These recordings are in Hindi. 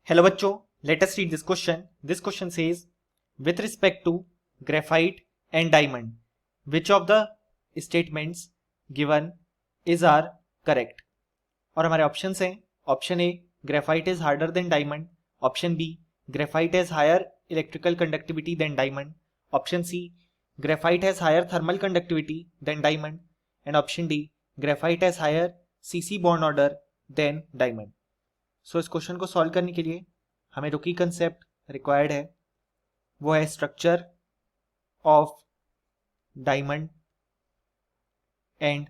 Hello बच्चों, let us read this question. This question says, with respect to graphite and diamond, which of the statements given is are correct? और हमारे ऑप्शंस हैं, option A graphite is harder than diamond, option B graphite has higher electrical conductivity than diamond, option C graphite has higher thermal conductivity than diamond, and option D graphite has higher CC bond order than diamond. So इस क्वेश्चन को सॉल्व करने के लिए हमें जो की कंसेप्ट रिक्वायर्ड है वो है structure of diamond and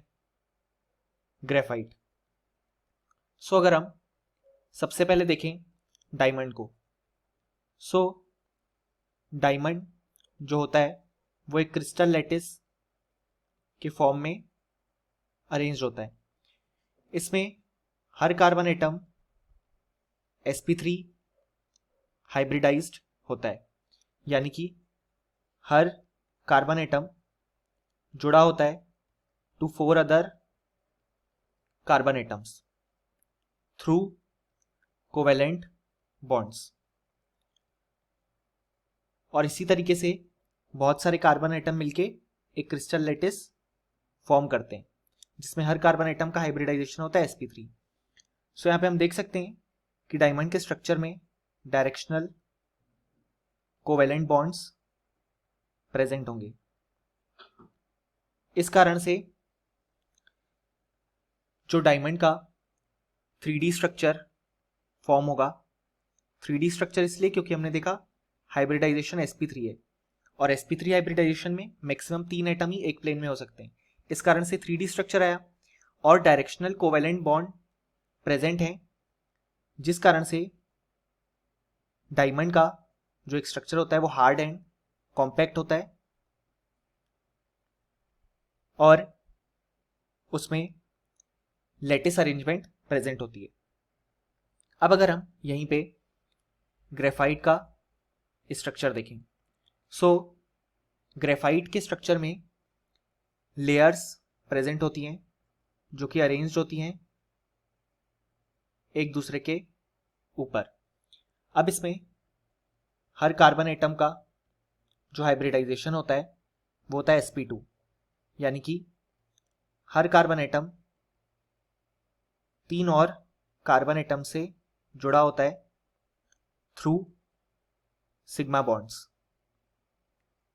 graphite. So अगर हम सबसे पहले देखें डायमंड को, सो डायमंड जो होता है वो एक क्रिस्टल लैटिस के फॉर्म में अरेंज होता है. इसमें हर कार्बन एटम sp3 हाइब्रिडाइज्ड होता है, यानी कि हर कार्बन एटम जुड़ा होता है to 4 other carbon atoms through covalent bonds. और इसी तरीके से बहुत सारे कार्बन एटम मिलके एक क्रिस्टल लैटिस फॉर्म करते हैं जिसमें हर कार्बन एटम का हाइब्रिडाइजेशन होता है sp3. सो यहाँ पे हम देख सकते हैं कि डायमंड के स्ट्रक्चर में डायरेक्शनल कोवेलेंट बॉन्ड्स प्रेजेंट होंगे. इस कारण से जो डायमंड का 3D स्ट्रक्चर फॉर्म होगा, 3D स्ट्रक्चर इसलिए क्योंकि हमने देखा हाइब्रिडाइजेशन sp3 है और sp3 हाइब्रिडाइजेशन में मैक्सिमम 3 एटम ही एक प्लेन में हो सकते हैं. इस कारण से 3D स्ट्रक्चर आया और डायरेक्शनल कोवेलेंट बॉन्ड प्रेजेंट है, जिस कारण से डायमंड का जो एक स्ट्रक्चर होता है वो हार्ड एंड कॉम्पैक्ट होता है और उसमें लैटिस अरेंजमेंट प्रेजेंट होती है. अब अगर हम यहीं पे ग्रेफाइट का स्ट्रक्चर देखें, सो ग्रेफाइट के स्ट्रक्चर में लेयर्स प्रेजेंट होती हैं जो कि अरेंज्ड होती हैं एक दूसरे के ऊपर. अब इसमें हर कार्बन एटम का जो हाइब्रिडाइजेशन होता है वो होता है sp2, यानी कि हर कार्बन एटम 3 और कार्बन एटम से जुड़ा होता है थ्रू सिग्मा बॉन्ड्स.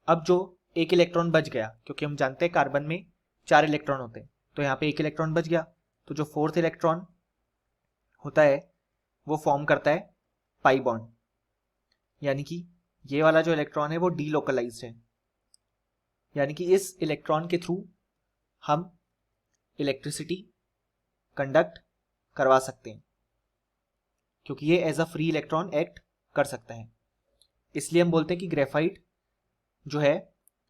अब जो एक इलेक्ट्रॉन बच गया, क्योंकि हम जानते हैं कार्बन में 4 इलेक्ट्रॉन होते हैं, तो यहाँ पे एक इलेक्ट्रॉन बच गया, तो जो 4th इलेक्ट्रॉन होता है वो फॉर्म करता है पाई बॉन्ड, यानी कि ये वाला जो इलेक्ट्रॉन है वो डीलोकलाइज्ड है, यानी कि इस इलेक्ट्रॉन के थ्रू हम इलेक्ट्रिसिटी कंडक्ट करवा सकते हैं क्योंकि ये as a free electron act कर सकता है. इसलिए हम बोलते हैं कि ग्रेफाइट जो है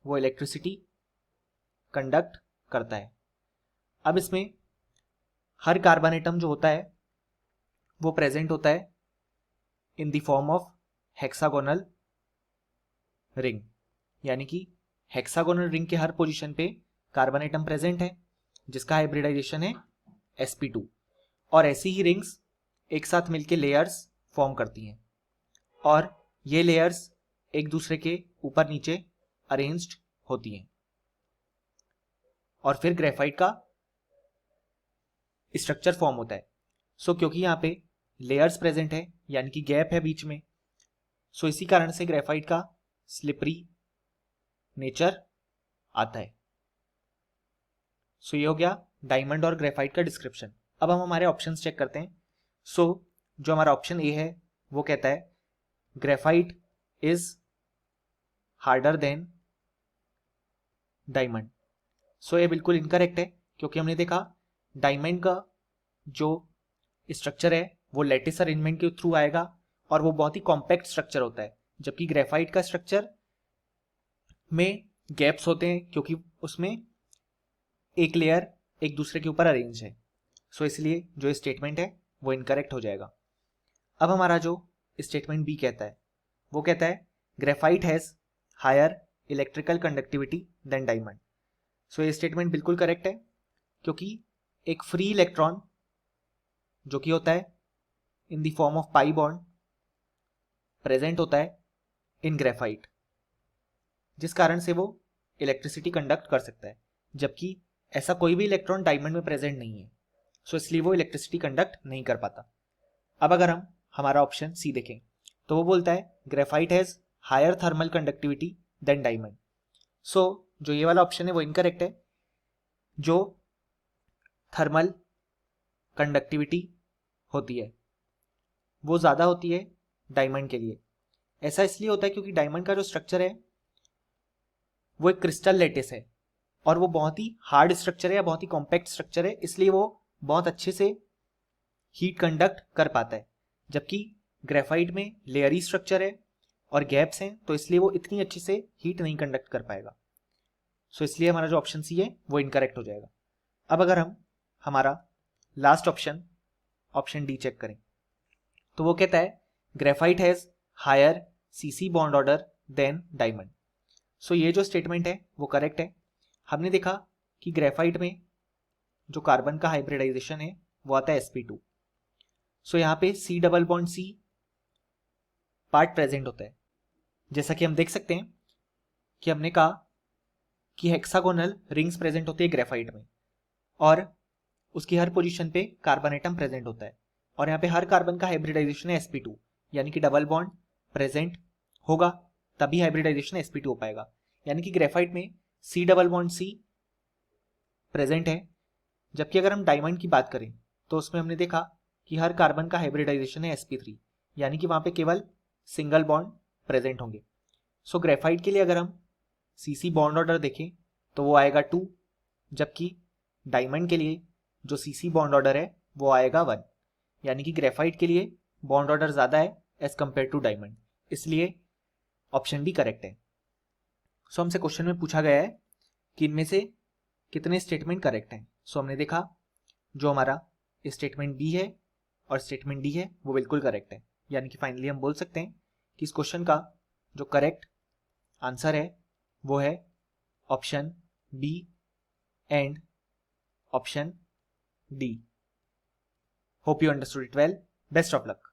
वो इलेक्ट्रिसिटी कंडक्ट करता है. अब इसमें हर कार्बन एटम जो होता है वो प्रेजेंट होता है in the form of hexagonal ring, यानी कि हेक्सागोनल रिंग के हर पोजीशन पे कार्बन एटम प्रेजेंट है जिसका हाइब्रिडाइजेशन है sp2, और ऐसी ही रिंग्स एक साथ मिलके लेयर्स फॉर्म करती हैं और ये लेयर्स एक दूसरे के ऊपर नीचे अरेंज्ड होती हैं और फिर ग्रेफाइट का स्ट्रक्चर फॉर्म होता है. सो क्योंकि यहाँ पे लेयर्स प्रेजेंट है यानी कि गैप है बीच में, सो इसी कारण से ग्रेफाइट का स्लिपरी नेचर आता है. सो ये हो गया डायमंड और ग्रेफाइट का डिस्क्रिप्शन. अब हम हमारे ऑप्शंस चेक करते हैं. सो जो हमारा ऑप्शन ए है वो कहता है graphite is harder than diamond. So ये बिल्कुल इनकरेक्ट है क्योंकि हमने देखा डायमंड का जो स्ट्रक्चर है वो लैटिस अरेंजमेंट के थ्रू आएगा और वो बहुत ही कॉम्पैक्ट स्ट्रक्चर होता है, जबकि ग्रेफाइट का स्ट्रक्चर में गैप्स होते हैं क्योंकि उसमें एक लेयर एक दूसरे के ऊपर अरेंज है. सो इसलिए जो स्टेटमेंट है वो इनकरेक्ट हो जाएगा. अब हमारा जो स्टेटमेंट बी कहता है वो कहता है graphite has higher electrical conductivity than diamond. So ये स्टेटमेंट बिल्कुल करेक्ट है क्योंकि एक फ्री इलेक्ट्रॉन जो कि होता है in the form of pi bond present होता है इन ग्रेफाइट, जिस कारण से वो इलेक्ट्रिसिटी कंडक्ट कर सकता है, जबकि ऐसा कोई भी इलेक्ट्रॉन डायमंड में प्रेजेंट नहीं है, सो इसलिए वो इलेक्ट्रिसिटी कंडक्ट नहीं कर पाता। अब अगर हम हमारा ऑप्शन सी देखें तो वो बोलता है graphite has higher thermal conductivity than diamond. So जो ये वाला ऑप्शन है वो इनकरेक्ट है। जो थर्मल कंडक्टिविटी होती है वो ज़्यादा होती है डायमंड के लिए। ऐसा इसलिए होता है क्योंकि डायमंड का जो स्ट्रक्चर है वो एक क्रिस्टल लेटिस है और वो बहुत ही हार्ड स्ट्रक्चर है या बहुत ही कॉम्पैक्ट स्ट्रक्चर है, इसलिए वो बहुत अच्छे से हीट कंडक्ट कर पाता है। जबकि ग्रेफाइट में लेयरी स्ट्रक्चर है और गैप्स हैं, तो इसलिए वो इतनी अच्छे से हीट नहीं कंडक्ट कर पाएगा। सो इसलिए हमारा जो ऑप्शन सी है वो इनकरेक्ट हो जाएगा। अब अगर हम हमारा last option option D check करें तो वो कहता है graphite has higher CC bond order than diamond. So ये जो स्टेटमेंट है वो करेक्ट है। हमने देखा कि ग्रेफाइट में जो कार्बन का हाइब्रिडाइजेशन है वो आता है sp2। सो यहाँ पे C double bond C part present होता है, जैसा कि हम देख सकते हैं कि हमने कहा कि हेक्सागोनल रिंग्स प्रेजेंट होती है ग्रेफाइट में और उसकी हर पोजीशन पे कार्बन एटम प्रेजेंट होता है, और यहाँ पे हर कार्बन का हाइब्रिडाइजेशन है sp2, यानी कि डबल बॉन्ड प्रेजेंट होगा तभी हाइब्रिडाइजेशन sp2 हो पाएगा। यानी कि ग्रेफाइट में C double bond C present है। जबकि अगर हम डायमंड की बात करें तो उसमें हमने देखा कि हर कार्बन का हाइब्रिडाइजेशन है sp3, यानी कि वहां पे केवल सिंगल बॉन्ड प्रेजेंट होंगे। सो ग्रेफाइट के लिए अगर हम सीसी बॉन्ड ऑर्डर देखें तो वो आएगा 2, जबकि डायमंड के लिए जो सीसी बॉन्ड ऑर्डर है वो आएगा 1, यानी कि ग्रेफाइट के लिए बॉन्ड ऑर्डर ज़्यादा है एज कम्पेयर टू डायमंड, इसलिए ऑप्शन डी करेक्ट है। सो हमसे क्वेश्चन में पूछा गया है कि इनमें से कितने स्टेटमेंट करेक्ट हैं। सो हमने देखा जो हमारा स्टेटमेंट बी है और स्टेटमेंट डी है वो बिल्कुल करेक्ट है, यानी कि फाइनली हम बोल सकते हैं कि इस क्वेश्चन का जो करेक्ट आंसर है वो है option B and option D. Hope you understood it well. Best of luck.